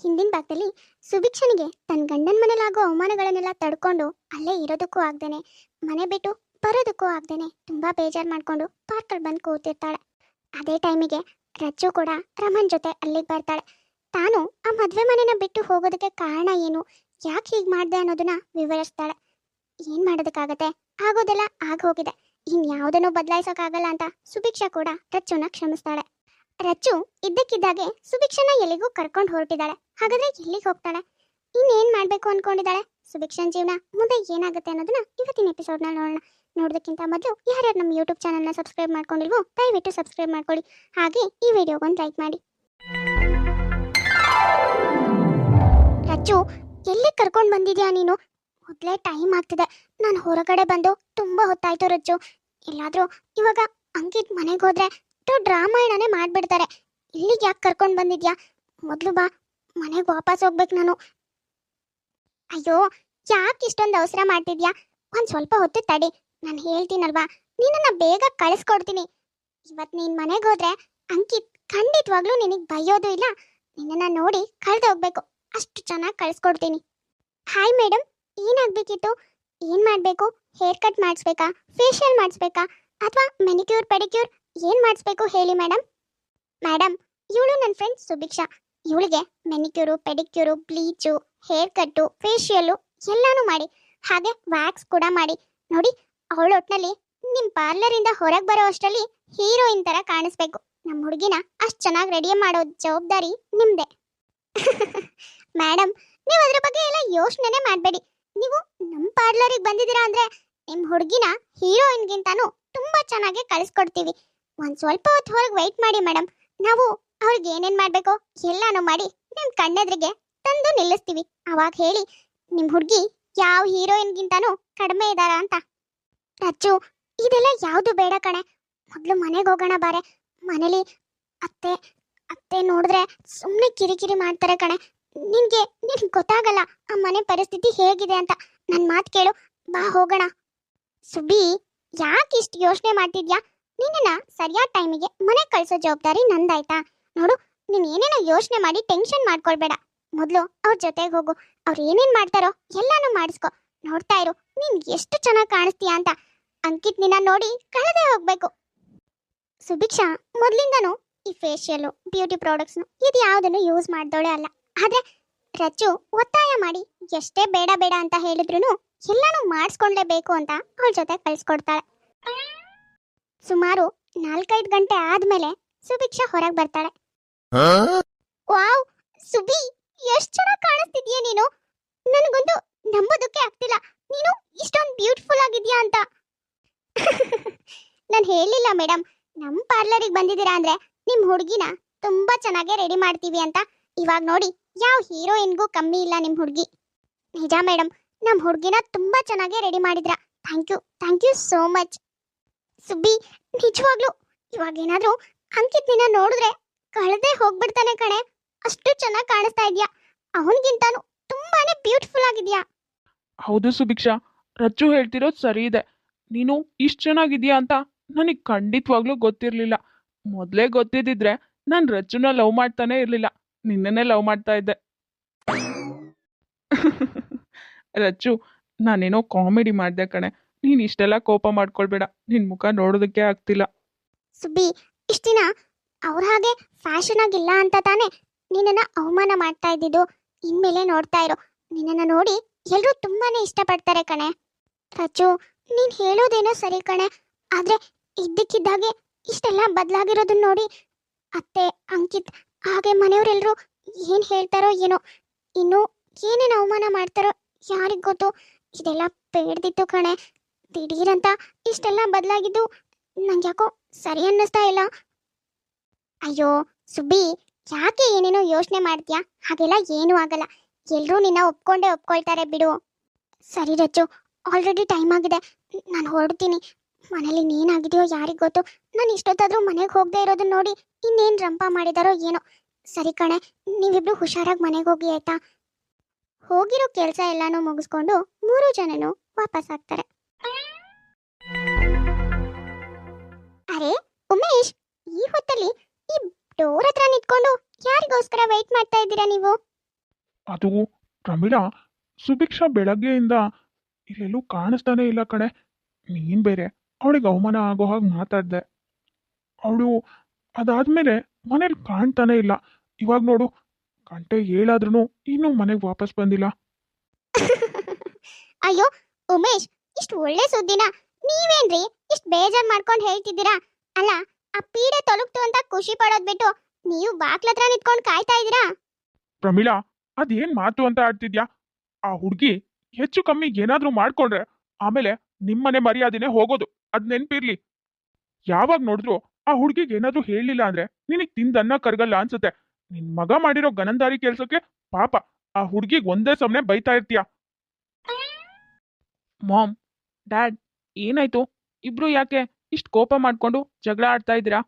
ಹಿಂದಿನ ಭಾಗದಲ್ಲಿ ಸುಭಿಕ್ಷನಿಗೆ ತನ್ನ ಗಂಡನ ಮನೇಲಾಗೋ ಅವಮಾನಗಳನ್ನೆಲ್ಲ ತಡ್ಕೊಂಡು ಅಲ್ಲೇ ಇರೋದಕ್ಕೂ ಆಗ್ದೇನೆ ಮನೆ ಬಿಟ್ಟು ಬರೋದಕ್ಕೂ ಆಗ್ದೇನೆ ತುಂಬಾ ಬೇಜಾರು ಮಾಡ್ಕೊಂಡು ಪಾರ್ಕಲ್ಲಿ ಬಂದು ಕೂತಿರ್ತಾಳೆ. ಅದೇ ಟೈಮಿಗೆ ರಜ್ಜು ಕೂಡ ರಮನ್ ಜೊತೆ ಅಲ್ಲಿಗೆ ಬರ್ತಾಳೆ. ತಾನು ಆ ಮದುವೆ ಮನೆನ ಬಿಟ್ಟು ಹೋಗೋದಕ್ಕೆ ಕಾರಣ ಏನು, ಯಾಕೆ ಹೀಗೆ ಮಾಡಿದೆ ಅನ್ನೋದನ್ನ ವಿವರಿಸ್ತಾಳೆ. ಏನು ಮಾಡೋದಕ್ಕಾಗತ್ತೆ, ಆಗೋದೆಲ್ಲ ಆಗೋಗಿದೆ, ಇನ್ಯಾವುದನ್ನು ಬದಲಾಯಿಸೋಕ್ಕಾಗಲ್ಲ ಅಂತ ಸುಭಿಕ್ಷಾ ಕೂಡ ರಜ್ಜುನ ಕ್ಷಮಿಸ್ತಾಳೆ. ರಚ್ಚು ಇದ್ದಕ್ಕಿದ್ದಾಗೆ ಸುಭಿಕ್ಷನ ಎಲ್ಲಿಗೂ ಕರ್ಕೊಂಡು ಹೊರಟಿದ್ದಾಳೆ. ಹಾಗಾದ್ರೆ ಎಲ್ಲಿಗೆ ಹೋಗ್ತಾಳೆ, ಇನ್ನೇನ್ ಮಾಡ್ಬೇಕು ಅನ್ಕೊಂಡಿದ್ದಾಳೆ, ಸುಭಿಕ್ಷನ್ ಜೀವನ ಮುಂದೆ ಏನಾಗುತ್ತೆ ಅನ್ನೋದನ್ನ ಇವತ್ತಿನ ಎಪಿಸೋಡ್ನಲ್ಲಿ ನೋಡೋಣ. ನೋಡೋದಕ್ಕಿಂತ ಮೊದಲು ಯಾರ್ಯಾರು ನಮ್ಮ ಯೂಟ್ಯೂಬ್ ಚಾನಲ್ನ ಸಬ್ಸ್ಕ್ರೈಬ್ ಮಾಡ್ಕೊಂಡಿಲ್ವೋ ದಯವಿಟ್ಟು ಸಬ್ಸ್ಕ್ರೈಬ್ ಮಾಡ್ಕೊಳ್ಳಿ. ಹಾಗೆ ಈ ವಿಡಿಯೋಗೊಂದು ಲೈಕ್ ಮಾಡಿ. ರಚ್ಚು, ಎಲ್ಲಿ ಕರ್ಕೊಂಡು ಬಂದಿದ್ಯಾ ನೀನು? ಮೊದಲೇ ಟೈಮ್ ಆಗ್ತಿದೆ, ನಾನು ಹೊರಗಡೆ ಬಂದು ತುಂಬಾ ಹೊತ್ತಾಯ್ತು. ರಚ್ಚು, ಎಲ್ಲಾದ್ರೂ ಇವಾಗ ಅಂಕಿತ್ ಮನೆಗೆ ಹೋದ್ರೆ ದೊಡ್ಡ ರಾಮಾಯಣನೇ ಮಾಡ್ಬಿಡ್ತಾರೆ. ಇಲ್ಲಿಗೆ ಯಾಕೆ ಕರ್ಕೊಂಡು ಬಂದಿದ್ಯಾ? ಮೊದಲು ಬಾ, ಮನೆಗೆ ವಾಪಸ್ ಹೋಗ್ಬೇಕು ನಾನು. ಅಯ್ಯೋ, ಯಾಕೆ ಇಷ್ಟೊಂದು ಅವಸರ ಮಾಡ್ತಿದ್ಯಾ? ಒಂದು ಸ್ವಲ್ಪ ಹೊತ್ತು ತಡಿ, ನಾನು ಹೇಳ್ತೀನಲ್ವಾ, ನಿನ್ನನ್ನ ಬೇಗ ಕಳಿಸ್ಕೊಡ್ತೀನಿ. ಇವತ್ತು ನೀನು ಮನೆಗೆ ಹೋದ್ರೆ ಅಂಕಿತ್ ಖಂಡಿತವಾಗ್ಲೂ ನಿನಗೆ ಬೈಯೋದು ಇಲ್ಲ, ನಿನ್ನನ್ನ ನೋಡಿ ಕಳೆದು ಹೋಗ್ಬೇಕು, ಅಷ್ಟು ಚೆನ್ನಾಗಿ ಕಳಿಸ್ಕೊಡ್ತೀನಿ. ಹಾಯ್ ಮೇಡಮ್, ಏನಾಗಬೇಕಿತ್ತು? ಏನು ಮಾಡಬೇಕು? ಹೇರ್ ಕಟ್ ಮಾಡಿಸ್ಬೇಕಾ, ಫೇಶಿಯಲ್ ಮಾಡಿಸ್ಬೇಕಾ, ಅಥವಾ ಮೆನಿಕ್ಯೂರ್ ಪೆಡಿಕ್ಯೂರ್ ಏನು ಮಾಡಿಸ್ಬೇಕು ಹೇಳಿ ಮೇಡಮ್. ಮೇಡಮ್, ಇವಳು ನನ್ನ ಫ್ರೆಂಡ್ ಸುಭಿಕ್ಷಾ. ಇವಳಿಗೆ ಮೆನಿಕ್ಯೂರು, ಪೆಡಿಕ್ಯೂರು, ಬ್ಲೀಚು, ಹೇರ್ ಕಟ್ಟು, ಫೇಶಿಯಲ್ಲು ಎಲ್ಲಾನು ಮಾಡಿ, ಹಾಗೆ ವ್ಯಾಕ್ಸ್ ಕೂಡ ಮಾಡಿ. ನೋಡಿ, ಅವಳ ಒಟ್ಟಿನಲ್ಲಿ ನಿಮ್ಮ ಪಾರ್ಲರಿಂದ ಹೊರಗೆ ಬರೋ ಅಷ್ಟರಲ್ಲಿ ಹೀರೋಯಿನ್ ಥರ ಕಾಣಿಸ್ಬೇಕು. ನಮ್ಮ ಹುಡುಗಿನ ಅಷ್ಟು ಚೆನ್ನಾಗಿ ರೆಡಿ ಮಾಡೋ ಜವಾಬ್ದಾರಿ ನಿಮ್ಮದೇ. ಮೇಡಮ್, ನೀವು ಅದ್ರ ಬಗ್ಗೆ ಎಲ್ಲ ಯೋಚನೆ ಮಾಡಬೇಡಿ. ನೀವು ನಮ್ಮ ಪಾರ್ಲರಿಗೆ ಬಂದಿದ್ದೀರಾ ಅಂದರೆ ನಿಮ್ಮ ಹುಡುಗಿನ ಹೀರೋಯಿನ್ಗಿಂತಾನು ತುಂಬ ಚೆನ್ನಾಗಿ ಕಳಿಸ್ಕೊಡ್ತೀವಿ. ಒಂದು ಸ್ವಲ್ಪ ಹೊತ್ತು ಹೊರಗೆ ವೆಯ್ಟ್ ಮಾಡಿ ಮೇಡಮ್, ನಾವು ಅವ್ರಿಗೆ ಏನೇನು ಮಾಡಬೇಕೋ ಎಲ್ಲಾನು ಮಾಡಿ ನಿಮ್ಮ ಕಣ್ಣೆದ್ರಿಗೆ ತಂದು ನಿಲ್ಲಿಸ್ತೀವಿ. ಅವಾಗ ಹೇಳಿ ನಿಮ್ಮ ಹುಡುಗಿ ಯಾವ ಹೀರೋಯಿನ್ಗಿಂತಾನು ಕಡಿಮೆ ಇದ್ದಾರಾ ಅಂತ. ರಚ್ಚು, ಇದೆಲ್ಲ ಯಾವುದು ಬೇಡ ಕಣೆ, ಮೊದಲು ಮನೆಗೆ ಹೋಗೋಣ ಬಾರೆ. ಮನೇಲಿ ಅತ್ತೆ ಅತ್ತೆ ನೋಡಿದ್ರೆ ಸುಮ್ಮನೆ ಕಿರಿಕಿರಿ ಮಾಡ್ತಾರೆ ಕಣೆ. ನಿನಗೆ ಗೊತ್ತಾಗಲ್ಲ ಆ ಮನೆ ಪರಿಸ್ಥಿತಿ ಹೇಗಿದೆ ಅಂತ. ನನ್ನ ಮಾತು ಕೇಳು, ಬಾ ಹೋಗೋಣ. ಸುಬ್ಬಿ, ಯಾಕೆ ಇಷ್ಟು ಯೋಚನೆ ಮಾಡ್ತಿದ್ಯಾ? ನಿನ್ನ ಸರಿಯಾದ ಟೈಮಿಗೆ ಮನೆ ಕಳಿಸೋ ಜವಾಬ್ದಾರಿ ನಂದಾಯ್ತಾ? ನೋಡು, ನೀನು ಏನೇನೋ ಯೋಚನೆ ಮಾಡಿ ಟೆನ್ಷನ್ ಮಾಡ್ಕೊಳ್ಬೇಡ. ಮೊದಲು ಅವ್ರ ಜೊತೆಗೆ ಹೋಗು, ಅವ್ರು ಏನೇನು ಮಾಡ್ತಾರೋ ಎಲ್ಲಾನು ಮಾಡಿಸ್ಕೊ. ನೋಡ್ತಾ ಇರು, ನೀನು ಎಷ್ಟು ಚೆನ್ನಾಗಿ ಕಾಣಿಸ್ತೀಯಾ ಅಂತ. ಅಂಕಿತ್ ನಿನ್ನ ನೋಡಿ ಕಳೆದೇ ಹೋಗ್ಬೇಕು. ಸುಭಿಕ್ಷಾ ಮೊದಲಿಂದನೂ ಈ ಫೇಶಿಯಲ್ಲು, ಬ್ಯೂಟಿ ಪ್ರಾಡಕ್ಟ್ಸ್ನು ಇದು ಯಾವುದನ್ನು ಯೂಸ್ ಮಾಡ್ದೋಳೆ ಅಲ್ಲ. ಆದರೆ ರಚ್ಚು ಒತ್ತಾಯ ಮಾಡಿ ಎಷ್ಟೇ ಬೇಡ ಬೇಡ ಅಂತ ಹೇಳಿದ್ರು ಎಲ್ಲಾನು ಮಾಡಿಸ್ಕೊಂಡ್ಲೇಬೇಕು ಅಂತ ಅವಳ ಜೊತೆ ಕಳಿಸ್ಕೊಡ್ತಾಳೆ. ಸುಮಾರು 4-5 ಗಂಟೆ ಆದ್ಮೇಲೆ ಸುಭಿಕ್ಷಾ ಹೊರಗೆ ಬರ್ತಾಳೆ. ವಾವ್ ಸುಬಿ, ಎಷ್ಟು ಚೆನ್ನಾಗಿ ಕಾಣಿಸ್ತಿದ್ಯಾ ನೀನು. ನನಗೊಂದು ನಂಬೋದಕ್ಕೆ ಆಗ್ತಿಲ್ಲ, ನೀನು ಇಷ್ಟೊಂದು ಬ್ಯೂಟಿಫುಲ್ ಆಗಿದ್ಯಾ ಅಂತ. ನಾನು ಹೇಳಿಲ್ಲ ಮೇಡಮ್, ನಮ್ಮ ಪಾರ್ಲರಿಗೆ ಬಂದಿದ್ದೀರಾ ಅಂದ್ರೆ ನಿಮ್ಮ ಹುಡುಗಿನ ತುಂಬಾ ಚೆನ್ನಾಗಿ ರೆಡಿ ಮಾಡ್ತೀವಿ ಅಂತ. ಇವಾಗ ನೋಡಿ, ಯಾವ ಹೀರೋಯಿನ್ಗೂ ಕಮ್ಮಿ ಇಲ್ಲ ನಿಮ್ಮ ಹುಡುಗಿ. ನಿಜ ಮೇಡಮ್, ನಮ್ಮ ಹುಡುಗಿನ ತುಂಬಾ ಚೆನ್ನಾಗಿ ರೆಡಿ ಮಾಡಿದ್ರ. Thank you so much. Subbi, ನಿಜವಾಗ್ಲೂ ಇವಾಗ ಏನಾದ್ರೂ ಅಂಕಿತ್ ನಿನ್ನ ನೋಡಿದ್ರೆ ಕಳೆದೇ ಹೋಗ್ಬಿಡ್ತಾನೆ ಕಣೆ, ಅಷ್ಟು ಚೆನ್ನಾಗಿ ಕಾಣಿಸ್ತಾ ಇದೆಯಾ. ಅವನಿಗಿಂತಾನು ತುಂಬಾನೇ ಬ್ಯೂಟಿಫುಲ್ ಆಗಿದ್ಯಾ. ಹೌದು ಸುಭಿಕ್ಷಾ, ರಜ್ಜು ಹೇಳ್ತಿರೋದು ಸರಿ ಇದೆ. ನೀನು ಇಷ್ಟು ಚೆನ್ನಾಗಿದ್ಯಾ ಅಂತ ನನಗೆ ಖಂಡಿತವಾಗ್ಲೂ ಗೊತ್ತಿರಲಿಲ್ಲ. ಮೊದಲೇ ಗೊತ್ತಿದ್ದಿದ್ರೆ ನಾನು ರಜ್ಜುನ ಲವ್ ಮಾಡ್ತಾನೆ ಇರಲಿಲ್ಲ, ನಿನ್ನನ್ನೇ ಲವ್ ಮಾಡ್ತಾ ಇದ್ದೆ. ರಜ್ಜು, ನಾನೇನೋ ಕಾಮಿಡಿ ಮಾಡಿದೆ ಕಣೆ, ನೀನು ಇಷ್ಟೆಲ್ಲ ಕೋಪ ಮಾಡ್ಕೊಳ್ಬೇಡ, ನಿನ್ನ ಮುಖ ನೋಡೋದಕ್ಕೆ ಆಗ್ತಿಲ್ಲ. ಸುಬ್ಬಿ, ಇಷ್ಟ ದಿನ ಅವ್ರ ಹಾಗೆ ಫ್ಯಾಷನ್ ಆಗಿಲ್ಲ ಅಂತ ತಾನೇ ನಿನ್ನನ್ನ ಅವಮಾನ ಮಾಡ್ತಾ ಇದ್ದಿದ್ದು. ಇನ್ಮೇಲೆ ನೋಡ್ತಾ ಇರೋ, ನಿನ್ನನ್ನ ನೋಡಿ ಎಲ್ಲರೂ ತುಂಬಾನೇ ಇಷ್ಟಪಡ್ತಾರೆ ಕಣೆ. ರಚ್ಚು, ನೀನ್ ಹೇಳೋದೇನೋ ಸರಿ ಕಣೆ, ಆದ್ರೆ ಇದ್ದಕ್ಕಿದ್ದಾಗೆ ಇಷ್ಟೆಲ್ಲ ಬದಲಾಗಿರೋದನ್ನ ನೋಡಿ ಅತ್ತೆ, ಅಂಕಿತ್ ಹಾಗೆ ಮನೆಯವರೆಲ್ಲರೂ ಏನ್ ಹೇಳ್ತಾರೋ ಏನೋ, ಇನ್ನು ಏನೇನು ಅವಮಾನ ಮಾಡ್ತಾರೋ ಯಾರಿಗ್ ಗೊತ್ತು. ಇದೆಲ್ಲ ಬೇಡ್ದಿತ್ತು ಕಣೆ. ದಿಢೀರಂತ ಇಷ್ಟೆಲ್ಲ ಬದಲಾಗಿದ್ದು ನಂಗೆ ಯಾಕೋ ಸರಿ ಅನ್ನಿಸ್ತಾ ಇಲ್ಲ. ಅಯ್ಯೋ ಸುಬ್ಬಿ, ಯಾಕೆ ಏನೇನೋ ಯೋಚನೆ ಮಾಡ್ತೀಯಾ? ಹಾಗೆಲ್ಲ ಏನೂ ಆಗಲ್ಲ, ಎಲ್ಲರೂ ನಿನ್ನ ಒಪ್ಕೊಳ್ತಾರೆ ಬಿಡು. ಸರಿ ರಚ್ಚು, ಆಲ್ರೆಡಿ ಟೈಮ್ ಆಗಿದೆ, ನಾನು ಹೊರಡ್ತೀನಿ. ಮನೇಲಿ ಇನ್ನೇನಾಗಿದೆಯೋ ಯಾರಿಗೆ ಗೊತ್ತು. ನಾನು ಇಷ್ಟೊತ್ತಾದ್ರೂ ಮನೆಗೆ ಹೋಗದೆ ಇರೋದನ್ನ ನೋಡಿ ಇನ್ನೇನು ರಂಪ ಮಾಡಿದಾರೋ ಏನೋ. ಸರಿ ಕಣೆ, ನೀವಿಬ್ರು ಹುಷಾರಾಗಿ ಮನೆಗೆ ಹೋಗಿ ಆಯ್ತಾ. ಹೋಗಿರೋ ಕೆಲಸ ಎಲ್ಲಾನು ಮುಗಿಸ್ಕೊಂಡು 3 ಜನನು ವಾಪಸ್ ಆಗ್ತಾರೆ. ಅರೆ ಉಮೇಶ್, ಈ ಹೊತ್ತಲ್ಲಿ ಈ ಡೋರ್ ಹತ್ರ ನಿಂತ್ಕೊಂಡು ಯಾರಿಗೋಸ್ಕರ ವೆಯ್ಟ್ ಮಾಡ್ತಾ ಇದ್ದೀರಾ ನೀವು? ಅದು ಪ್ರಮೀಳಾ, ಸುಭಿಕ್ಷಾ ಬೆಳಗ್ಗೆಯಿಂದ ಇಲ್ಲೆಲ್ಲೂ ಕಾಣಿಸ್ತಾನೆ ಇಲ್ಲ ಕಣೆ. ನೀನ್ ಬೇರೆ ಅವಳಿಗೆ ಅವಮಾನ ಆಗೋ ಹಾಗೆ ಮಾತಾಡ್ದೆ. ಅವಳು ಅದಾದ್ಮೇಲೆ ಮನೇಲಿ ಕಾಣ್ತಾನೆ ಇಲ್ಲ. ಇವಾಗ ನೋಡು, ಗಂಟೆ 7 ಇನ್ನೂ ಮನೆಗೆ ವಾಪಸ್ ಬಂದಿಲ್ಲ. ಅಯ್ಯೋ ಉಮೇಶ್, ಇಷ್ಟು ಒಳ್ಳೆ ಸುದ್ದಿನ ನೀವೇನ್ರಿ ಇಷ್ಟು ಬೇಜಾರ್ ಮಾಡ್ಕೊಂಡು ಹೇಳ್ತಿದ್ದೀರಾ? ಅಲ್ಲ, ಆ ಪೀಡೆ ತೊಲಗ್ತು ಅಂತ ಖುಷಿ ಪಡೋದ್ ಬಿಟ್ಟು ನೀವು ಬಾಕ್ಲತ್ರ ನಿಂತ್ಕೊಂಡು ಕಾಯ್ತಾ ಇದ್ದೀರಾ? ಪ್ರಮೀಳಾ, ಅದೇನ್ ಮಾತು ಅಂತ ಆಡ್ತಿದ್ಯಾ? ಆ ಹುಡ್ಗಿ ಹೆಚ್ಚು ಕಮ್ಮಿ ಏನಾದ್ರೂ ಮಾಡ್ಕೊಂಡ್ರೆ ಆಮೇಲೆ ನಿಮ್ಮನೆ ಮರ್ಯಾದೆನೆ ಹೋಗೋದು. ಅದ್ ನೆನ್ಪಿರ್ಲಿ. ಯಾವಾಗ ನೋಡಿದ್ರು ಆ ಹುಡ್ಗಿಗೆ ಏನಾದ್ರೂ ಹೇಳಿಲ್ಲ ಅಂದ್ರೆ ನಿನಗ್ ತಿಂದನ್ನ ಕರ್ಗಲ್ಲ ಅನ್ಸುತ್ತೆ. ನಿನ್ ಮಗ ಮಾಡಿರೋ ಗನಂದಾರಿ ಕೆಲ್ಸಕ್ಕೆ ಪಾಪ ಆ ಹುಡ್ಗಿಗ್ ಒಂದೇ ಸಮನೆ ಬೈತಾ ಇರ್ತೀಯ. ಮಾಮ್, ಡ್ಯಾಡ್, ಏನಾಯ್ತು? ಇಬ್ರು ಯಾಕೆ ಇಷ್ಟು ಕೋಪ ಮಾಡ್ಕೊಂಡು ಜಗಳ ಆಡ್ತಾ ಇದ್ದೀರಾ?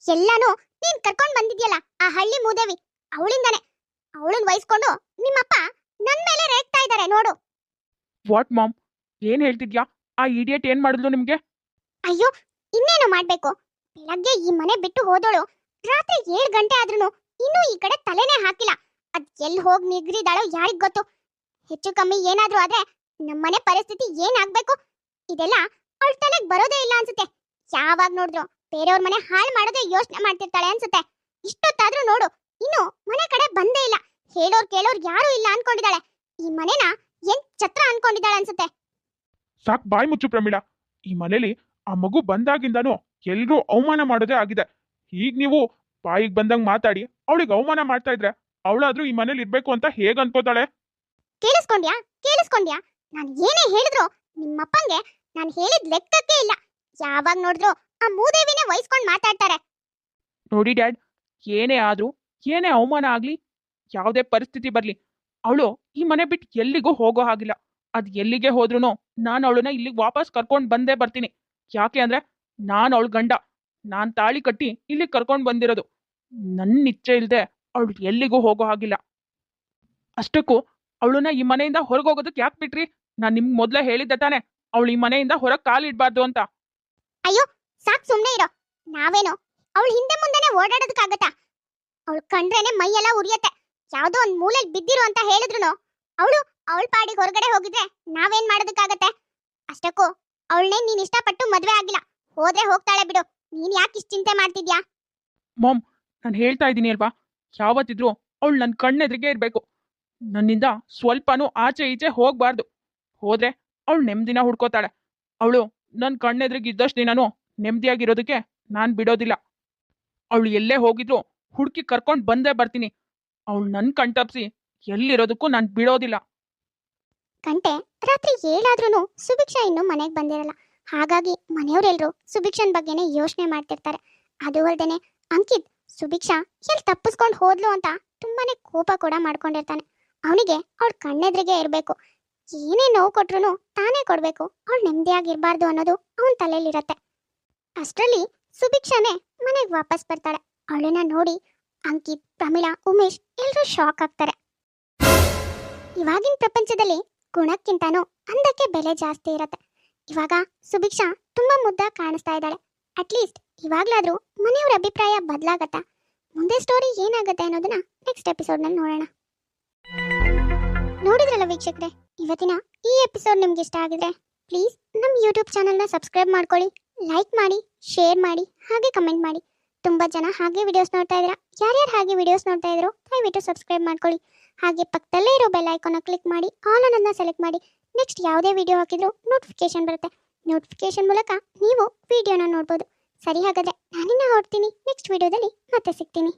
ಎಲ್ಲಾನು ನೀನ್ ಕರ್ಕೊಂಡ್ ಬಂದಿದ್ಯಲ್ಲ ಆ ಹಳ್ಳಿ ಮೂದೇವಿ, ಅವಳಿಂದಾನೆ. ಅವಳನ್ ವಹಿಸ್ಕೊಂಡು ನಿಮ್ಮಪ್ಪ ನನ್ ಮೇಲೆ ರೇಗ್ತಾ ಇದ್ದಾರೆ ನೋಡು. ವಾಟ್ ಮಾಮ್, ಏನ್ ಹೇಳ್ತಿದ್ಯಾ? ಆ ಇಡಿಯಟ್ ಏನ್ ಮಾಡಿದ್ಲು ನಿಮ್ಗೆ? ಅಯ್ಯೋ, ಇನ್ನೇನು ಮಾಡ್ಬೇಕು? ಬೆಳಗ್ಗೆ ಈ ಮನೆ ಬಿಟ್ಟು ಹೋದೋಳು ರಾತ್ರಿ 7 ಗಂಟೆ ಆದ್ರೂ ಇನ್ನೂ ಈ ಕಡೆ ತಲೆನೇ ಹಾಕಿಲ್ಲ. ಅದ್ ಎಲ್ಲಿ ಹೋಗಿ ನಿಗ್ರಿದಾಳೋ ಯಾರಿಗ್ ಗೊತ್ತು. ಹೆಚ್ಚು ಕಮ್ಮಿ ಏನಾದ್ರೂ ಆದ್ರೆ ನಮ್ಮನೆ ಪರಿಸ್ಥಿತಿ ಏನಾಗ್ಬೇಕು? ಇದೆಲ್ಲ ಅವಳ ತಲೆಗ್ ಬರೋದೇ ಇಲ್ಲ ಅನ್ಸುತ್ತೆ. ಯಾವಾಗ ನೋಡಿದ್ರು ಬೇರೆಯವ್ರ ಮನೆ ಹಾಳು ಮಾಡೋದೇ ಯೋಚನೆ ಮಾಡ್ತಿರ್ತಾಳೆ ಅನ್ಸುತ್ತೆ. ಇಷ್ಟೊತ್ತಾದ್ರೂ ನೋಡು, ಇನ್ನು ಮನೆ ಕಡೆ ಬಂದೇ ಇಲ್ಲ. ಹೇಳೋರ್ ಕೇಳೋರ್ ಯಾರು ಇಲ್ಲ ಅನ್ಕೊಂಡಿದ್ದಾಳೆ. ಈ ಮನೆನ ಏನ್ ಛತ್ರ ಅನ್ಕೊಂಡಿದ್ದಾಳೆ ಅನ್ಸುತ್ತೆ. ಸಾಕ್, ಬಾಯ್ ಮುಚ್ಚು ಪ್ರಮೀಳಾ. ಈ ಮನೇಲಿ ಆ ಮಗು ಬಂದಾಗಿಂದಾನು ಎಲ್ರೂ ಅವಮಾನ ಮಾಡೋದೇ ಆಗಿದೆ. ಈಗ ನೀವು ಬಾಯಿಗೆ ಬಂದಂಗ್ ಮಾತಾಡಿ ಅವಳಿಗೆ ಅವಮಾನ ಮಾಡ್ತಾ ಇದ್ರೆ ಅವಳಾದ್ರೂ ಈ ಮನೇಲಿ ಇರ್ಬೇಕು ಅಂತ ಹೇಗ್ ಅನ್ಕೋತಾಳೆ? ಕೇಳಿಸ್ಕೊಂಡ್ಯಾ? ಕೇಳಿಸ್ಕೊಂಡ್ಯಾ? ನಾನು ಏನೇ ಹೇಳಿದ್ರು ನಿಮ್ಮಪ್ಪಂಗೆ ನಾನು ಹೇಳಿದ ಲೆಕ್ಕಕ್ಕೆ ಇಲ್ಲ. ಯಾವಾಗ ನೋಡಿದ್ರು ಆ ಮೂದೇವಿನೇ ವಹಿಸ್ಕೊಂಡು ಮಾತಾಡ್ತಾರೆ. ನೋಡಿ ಡ್ಯಾಡ್, ಏನೇ ಆದ್ರೂ, ಏನೇ ಅವಮಾನ ಆಗ್ಲಿ, ಯಾವುದೇ ಪರಿಸ್ಥಿತಿ ಬರ್ಲಿ, ಅವಳು ಈ ಮನೆ ಬಿಟ್ಟು ಎಲ್ಲಿಗೂ ಹೋಗೋ ಹಾಗಿಲ್ಲ. ಅದ್ ಎಲ್ಲಿಗೆ ಹೋದ್ರೂ ನಾನು ಅವಳನ್ನ ಇಲ್ಲಿಗೆ ವಾಪಸ್ ಕರ್ಕೊಂಡ್ ಬಂದೇ ಬರ್ತೀನಿ. ಯಾಕೆ ಅಂದ್ರೆ ನಾನು ಅವಳ ಗಂಡ. ನಾನ್ ತಾಳಿ ಕಟ್ಟಿ ಇಲ್ಲಿಗೆ ಕರ್ಕೊಂಡ್ ಬಂದಿರೋದು. ನನ್ನ ಇಚ್ಛೆ ಇಲ್ದೆ ಅವಳು ಎಲ್ಲಿಗೂ ಹೋಗೋ ಹಾಗಿಲ್ಲ. ಅಷ್ಟಕ್ಕೂ ಅವಳನ್ನ ಈ ಮನೆಯಿಂದ ಹೊರಗೋಗೋದಕ್ಕೆ ಯಾಕೆ ಬಿಟ್ರಿ? ನಾನ್ ನಿಮ್ಗೆ ಮೊದ್ಲೇ ಹೇಳಿದ್ದೆ ತಾನೆ ಅವಳು ಈ ಮನೆಯಿಂದ ಹೊರಗೆ ಕಾಲಿಡ್ಬಾರ್ದು ಅಂತ. ಅಯ್ಯೋ, ಸಾಕ್, ಸುಮ್ನೆ ಇರೋ. ನಾವೇನೋ ಅವಳು ಹಿಂದೆ ಮುಂದೆನೆ ಓಡಾಡೋದಕ್ಕಾಗತ್ತಾ? ಅವಳು ಕಂಡ್ರೇನೆ ಮೈಯೆಲ್ಲ ಉರಿಯತ್ತೆ. ಯಾವ್ದೋ ಒಂದ್ ಮೂಲೆಗೆ ಬಿದ್ದಿರು ಅಂತ ಹೇಳಿದ್ರು ಅವಳು ಅವಳ ಪಾಡಿಗೆ ಹೊರಗಡೆ ಹೋಗಿದ್ರೆ ನಾವೇನ್ ಮಾಡೋದಕ್ಕಾಗತ್ತೆ? ಅಷ್ಟಕ್ಕೂ ಅವಳನ್ನೇ ನೀನ್ ಇಷ್ಟಪಟ್ಟು ಮದ್ವೆ ಆಗಿಲ್ಲ. ಹೋದ್ರೆ ಹೋಗ್ತಾಳೆ ಬಿಡು. ನೀನ್ ಯಾಕೆ ಇಷ್ಟ ಚಿಂತೆ ಮಾಡ್ತಿದ್ಯಾ? ಮಾಮ್, ನಾನು ಹೇಳ್ತಾ ಇದ್ದೀನಿ ಅಲ್ವಾ, ಯಾವತ್ತಿದ್ರು ಅವಳು ನನ್ನ ಕಣ್ಣೆದ್ರಿಗೆ ಇರಬೇಕು. ನನ್ನಿಂದ ಸ್ವಲ್ಪನೂ ಆಚೆ ಈಚೆ ಹೋಗ್ಬಾರ್ದು. ಹೋದ್ರೆ ಅವಳು ನೆಮ್ಮದಿನ ಹುಡ್ಕೋತಾಳೆ. ಅವಳು ನನ್ನ ಕಣ್ಣೆದ್ರಿಗೆ ಇದ್ದಷ್ಟು ದಿನಾನು ನೆಮ್ಮದಿಯಾಗಿರೋದಕ್ಕೆ ನಾನು ಬಿಡೋದಿಲ್ಲ. ಅವಳು ಎಲ್ಲೇ ಹೋಗಿದ್ರು ಹುಡುಕಿ ಕರ್ಕೊಂಡು ಬಂದೇ ಬರ್ತೀನಿ. ಅವಳು ನನ್ನ ಕಣ್ತಪ್ಸಿ ಎಲ್ಲಿರೋದಕ್ಕೂ ನಾನು ಬಿಡೋದಿಲ್ಲ. ಗಂಟೆ ರಾತ್ರಿ 7 ಆದ್ರೂ ಸುಭಿಕ್ಷಾ ಇನ್ನೂ ಮನೆಗೆ ಬಂದಿರಲ್ಲ. ಹಾಗಾಗಿ ಮನೆಯವರೆಲ್ಲರೂ ಸುಭಿಕ್ಷನ್ ಬಗ್ಗೆನೇ ಯೋಚನೆ ಮಾಡ್ತಿರ್ತಾರೆ. ಅದು ಅಲ್ದೇನೆ ಅಂಕಿತ್ ಸುಭಿಕ್ಷಾ ಎಲ್ಲಿ ತಪ್ಪಿಸ್ಕೊಂಡು ಹೋದ್ಲು ಅಂತ ತುಂಬಾನೇ ಕೋಪ ಕೂಡ ಮಾಡ್ಕೊಂಡಿರ್ತಾನೆ. ಅವನಿಗೆ ಅವಳ ಕಣ್ಣೆದ್ರಿಗೆ ಇರಬೇಕು. ಏನೇ ನೋವು ಕೊಟ್ರು ತಾನೇ ಕೊಡ್ಬೇಕು. ಅವಳು ನೆಮ್ಮದಿಯಾಗಿರ್ಬಾರ್ದು ಅನ್ನೋದು ಅವನ ತಲೆಯಲ್ಲಿರತ್ತೆ. ಅಷ್ಟರಲ್ಲಿ ಸುಭಿಕ್ಷಾನೇ ಮನೆಗೆ ವಾಪಸ್ ಬರ್ತಾಳೆ. ಅವಳನ್ನ ನೋಡಿ ಅಂಕಿತ್, ಪ್ರಮೀಳಾ, ಉಮೇಶ್ ಎಲ್ಲರೂ ಶಾಕ್ ಆಗ್ತಾರೆ. ಇವಾಗಿನ ಪ್ರಪಂಚದಲ್ಲಿ ಗುಣಕ್ಕಿಂತಾನೂ ಅಂದಕ್ಕೆ ಬೆಲೆ ಜಾಸ್ತಿ ಇರತ್ತೆ. ಇವಾಗ ಸುಭಿಕ್ಷಾ ತುಂಬಾ ಮುದ್ದಾಗಿ ಕಾಣಿಸ್ತಾ ಇದ್ದಾಳೆ. ಅಟ್ಲೀಸ್ಟ್ ಇವಾಗ್ಲಾದ್ರೂ ಮನೆಯವ್ರ ಅಭಿಪ್ರಾಯ ಬದಲಾಗತ್ತಾ? ಮುಂದೆ ಸ್ಟೋರಿ ಏನಾಗುತ್ತೆ ಅನ್ನೋದನ್ನ ನೆಕ್ಸ್ಟ್ ಎಪಿಸೋಡ್ನಲ್ಲಿ ನೋಡೋಣ. ನೋಡಿದ್ರಲ್ಲ ವೀಕ್ಷಕರೇ, ಇವತ್ತಿನ ಈ ಎಪಿಸೋಡ್ ನಿಮ್ಗೆ ಇಷ್ಟ ಆಗಿದ್ರೆ ಪ್ಲೀಸ್ ನಮ್ಮ ಯೂಟ್ಯೂಬ್ ಚಾನಲ್ನ ಸಬ್ಸ್ಕ್ರೈಬ್ ಮಾಡ್ಕೊಳ್ಳಿ, ಲೈಕ್ ಮಾಡಿ, ಶೇರ್ ಮಾಡಿ, ಹಾಗೆ ಕಮೆಂಟ್ ಮಾಡಿ. ತುಂಬಾ ಜನ ಹಾಗೆ ವಿಡಿಯೋಸ್ ನೋಡ್ತಾ ಇದ್ದೀರಾ. ಯಾರ್ಯಾರು ಹಾಗೆ ವಿಡಿಯೋಸ್ ನೋಡ್ತಾ ಇದ್ರು ದಯವಿಟ್ಟು ಸಬ್ಸ್ಕ್ರೈಬ್ ಮಾಡ್ಕೊಳ್ಳಿ. ಹಾಗೆ ಪಕ್ಕದಲ್ಲೇ ಇರೋ ಬೆಲ್ ಐಕಾನ್ನ ಕ್ಲಿಕ್ ಮಾಡಿ ಆಲ್ ಅನ್ನೋದನ್ನ ಸೆಲೆಕ್ಟ್ ಮಾಡಿ. ನೆಕ್ಸ್ಟ್ ಯಾವುದೇ ವಿಡಿಯೋ ಹಾಕಿದ್ರು ನೋಟಿಫಿಕೇಶನ್ ಬರುತ್ತೆ. ನೋಟಿಫಿಕೇಶನ್ ಮೂಲಕ ನೀವು ವಿಡಿಯೋನ ನೋಡ್ಬೋದು. ಸರಿ, ಹಾಗಾದ್ರೆ ನಾನಿನ್ನ ಹೊರಡ್ತೀನಿ. ನೆಕ್ಸ್ಟ್ ವಿಡಿಯೋದಲ್ಲಿ ಮತ್ತೆ ಸಿಗ್ತೀನಿ.